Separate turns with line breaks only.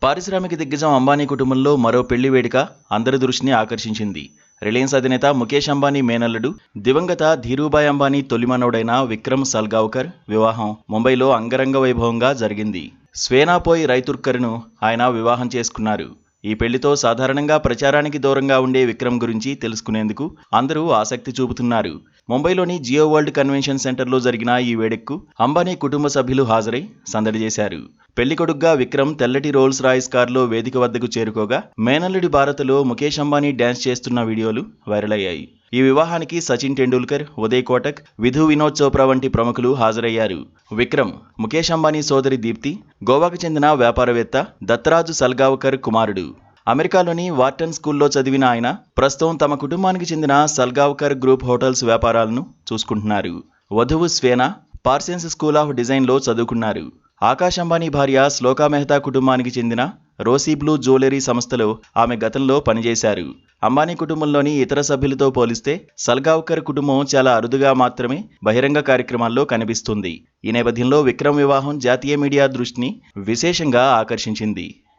పారిశ్రామిక దిగ్గజం అంబానీ కుటుంబంలో మరో పెళ్లి వేడుక అందరి దృష్టిని ఆకర్షించింది. రిలయన్స్ అధినేత ముఖేష్ అంబానీ మేనల్లుడు, దివంగత ధీరూభాయ్ అంబానీ తొలి మనవడైన విక్రమ్ సల్గావ్కర్ వివాహం ముంబైలో అంగరంగ వైభవంగా జరిగింది. స్వేనాపోయ్ రైతుర్కర్ను ఆయన వివాహం చేసుకున్నారు. ఈ పెళ్లితో సాధారణంగా ప్రచారానికి దూరంగా ఉండే విక్రమ్ గురించి తెలుసుకునేందుకు అందరూ ఆసక్తి చూపుతున్నారు. ముంబైలోని జియో వరల్డ్ కన్వెన్షన్ సెంటర్లో జరిగిన ఈ వేడుకకు అంబానీ కుటుంబ సభ్యులు హాజరై సందడి చేశారు. పెళ్లికొడుగ్గా విక్రమ్ తెల్లటి రోల్స్ రాయిస్ కారులో వేదిక వద్దకు చేరుకోగా మేనల్లుడి భారత్లో ముఖేష్ అంబానీ డ్యాన్స్ చేస్తున్న వీడియోలు వైరల్ అయ్యాయి. ఈ వివాహానికి సచిన్ టెండూల్కర్, ఉదయ్ కోటక్, విధు వినోద్ చోప్రా వంటి ప్రముఖులు హాజరయ్యారు. విక్రమ్, ముఖేష్ అంబానీ సోదరి దీప్తి గోవాకు చెందిన వ్యాపారవేత్త దత్తరాజు సల్గావ్కర్ కుమారుడు. అమెరికాలోని వార్టన్ స్కూల్లో చదివిన ఆయన ప్రస్తుతం తమ కుటుంబానికి చెందిన సల్గావ్కర్ గ్రూప్ హోటల్స్ వ్యాపారాలను చూసుకుంటున్నారు. వధువు స్వేనా పార్సెన్స్ స్కూల్ ఆఫ్ డిజైన్లో చదువుకున్నారు. ఆకాష్ అంబానీ భార్య శ్లోకా మెహతా కుటుంబానికి చెందిన రోసీ బ్లూ జ్యువెలరీ సంస్థలో ఆమె గతంలో పనిచేశారు. అంబానీ కుటుంబంలోని ఇతర సభ్యులతో పోలిస్తే సల్గావ్కర్ కుటుంబం చాలా అరుదుగా మాత్రమే బహిరంగ కార్యక్రమాల్లో కనిపిస్తుంది. ఈ నేపథ్యంలో విక్రమ్ వివాహం జాతీయ మీడియా దృష్టిని విశేషంగా ఆకర్షించింది.